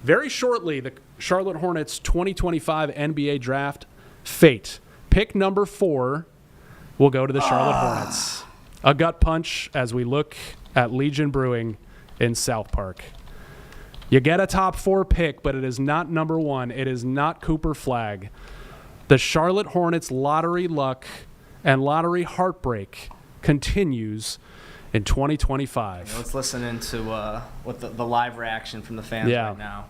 very shortly, the Charlotte Hornets 2025 NBA Draft fate. Pick number 4 will go to the Charlotte Hornets. A gut punch as we look at Legion Brewing in South Park. You get a top 4 pick, but it is not number 1. It is not Cooper Flagg. The Charlotte Hornets lottery luck and lottery heartbreak continues in 2025. Let's listen into what the live reaction from the fans right now.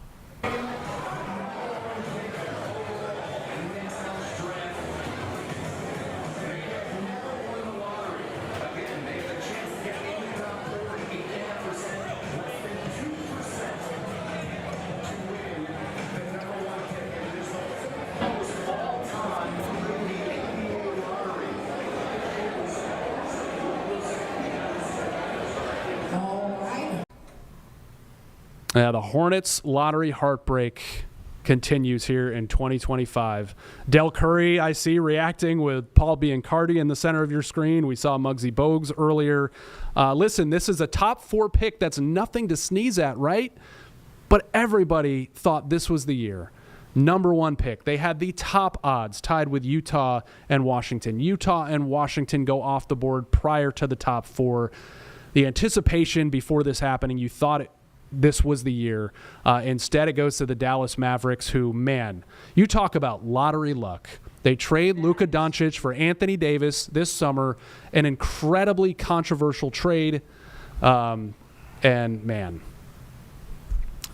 The Hornets lottery heartbreak continues here in 2025. Del Curry, I see, reacting with Paul Biancardi in the center of your screen. We saw Muggsy Bogues earlier. Listen, this is a top 4 pick. That's nothing to sneeze at, right? But everybody thought this was the year. Number 1 pick. They had the top odds, tied with Utah and Washington. Utah and Washington go off the board prior to the top 4. The anticipation before this happening, you thought this was the year. Instead, it goes to the Dallas Mavericks, who, man, you talk about lottery luck. They trade Luka Doncic for Anthony Davis this summer, an incredibly controversial trade. And, man,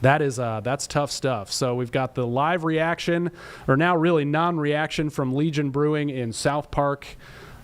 that's tough stuff. So we've got the live reaction, or now really non-reaction, from Legion Brewing in South Park.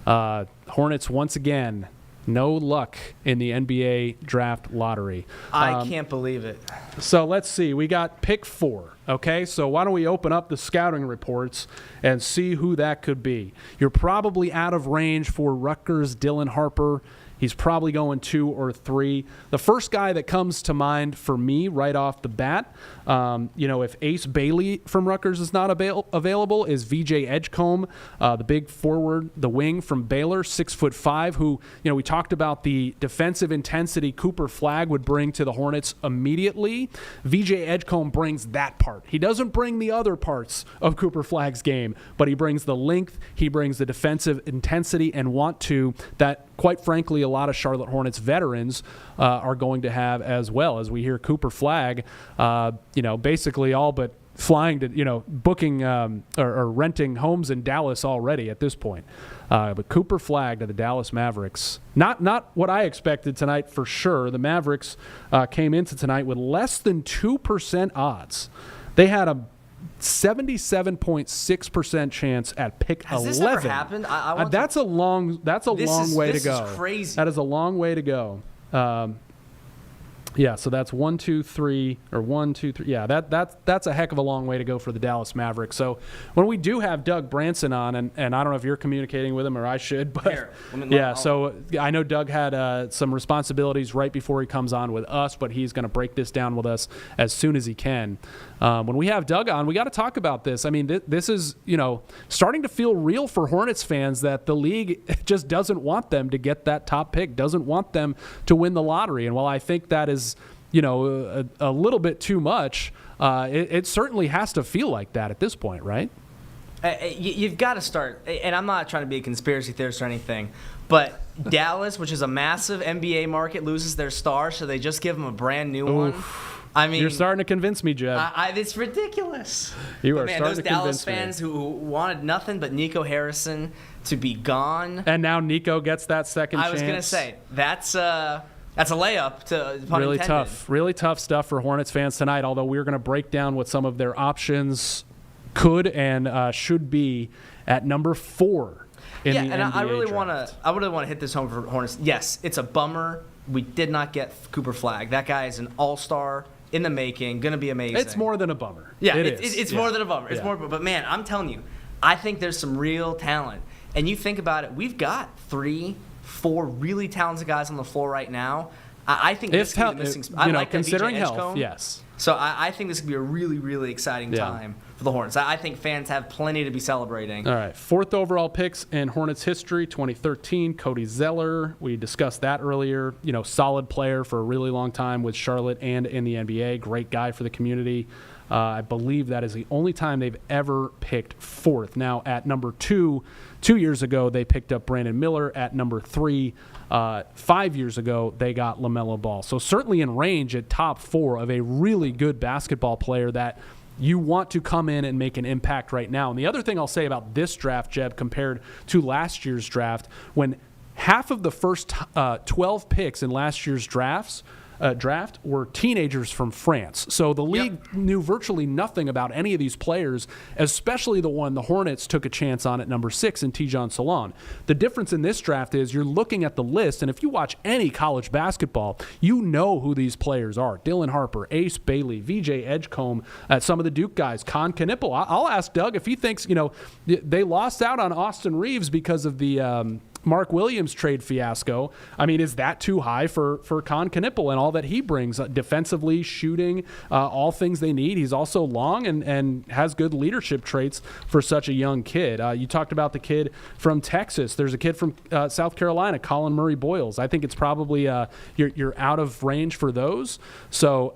Hornets once again. No luck in the NBA draft lottery. I can't believe it. So let's see. We got pick 4. Okay, so why don't we open up the scouting reports and see who that could be? You're probably out of range for Rutgers' Dylan Harper. He's probably going 2 or 3. The first guy that comes to mind for me right off the bat, if Ace Bailey from Rutgers is not available, is VJ Edgecombe, the big forward, the wing from Baylor, 6'5", who, we talked about the defensive intensity Cooper Flagg would bring to the Hornets immediately. VJ Edgecombe brings that part. He doesn't bring the other parts of Cooper Flagg's game, but he brings the length, he brings the defensive intensity and want to that, quite frankly, a lot of Charlotte Hornets veterans are going to have as well. As we hear Cooper Flagg, basically all but flying to, booking or renting homes in Dallas already at this point. But Cooper Flagg to the Dallas Mavericks. Not what I expected tonight for sure. The Mavericks came into tonight with less than 2% odds. They had a 77.6% chance at pick 11. Has this ever happened? That's a long way to go. This is crazy. That is a long way to go. So that's 1, 2, 3, or 1, 2, 3. Yeah, that's a heck of a long way to go for the Dallas Mavericks. So when we do have Doug Branson on, and I don't know if you're communicating with him or I should, but so I know Doug had some responsibilities right before he comes on with us, but he's going to break this down with us as soon as he can. When we have Doug on, we got to talk about this. I mean, this is, starting to feel real for Hornets fans that the league just doesn't want them to get that top pick, doesn't want them to win the lottery. And while I think that is, a little bit too much, it certainly has to feel like that at this point, right? You've got to start, and I'm not trying to be a conspiracy theorist or anything, but Dallas, which is a massive NBA market, loses their star, so they just give them a brand new one. I mean, you're starting to convince me, Jeb. It's ridiculous. You are starting to convince me. Those Dallas fans who wanted nothing but Nico Harrison to be gone, and now Nico gets that second chance. I was going to say that's a layup. Really tough stuff for Hornets fans tonight. Although we're going to break down what some of their options could and should be at number 4 in the NBA draft. I really want to hit this home for Hornets. Yes, it's a bummer we did not get Cooper Flagg. That guy is an all-star in the making, going to be amazing. It's more than a bummer. Yeah, it's more than a bummer. It's more, but man, I'm telling you, I think there's some real talent. And you think about it, we've got 3, 4 really talented guys on the floor right now. I think this is the missing spot. I like considering VJ health, yes. So I think this could be a really, really exciting time for the Hornets. I think fans have plenty to be celebrating. All right, 4th overall picks in Hornets history, 2013, Cody Zeller. We discussed that earlier. Solid player for a really long time with Charlotte and in the NBA. Great guy for the community. I believe that is the only time they've ever picked 4th. Now, at number 2 years ago, they picked up Brandon Miller. At number 3, 5 years ago, they got LaMelo Ball. So certainly in range at top 4 of a really good basketball player that you want to come in and make an impact right now. And the other thing I'll say about this draft, Jeb, compared to last year's draft, when half of the first 12 picks in last year's draft were teenagers from France. So the league knew virtually nothing about any of these players, especially the one the Hornets took a chance on at number 6 in Tijon Salon. The difference in this draft is you're looking at the list, and if you watch any college basketball, you know who these players are. Dylan Harper, Ace Bailey, VJ Edgecombe, some of the Duke guys, Con Knipple. I'll ask Doug if he thinks, they lost out on Austin Reeves because of the Mark Williams trade fiasco. I mean, is that too high for Con Knipple and all that he brings? Defensively, shooting, all things they need. He's also long and has good leadership traits for such a young kid. You talked about the kid from Texas. There's a kid from South Carolina, Colin Murray Boyles. I think it's probably you're out of range for those. So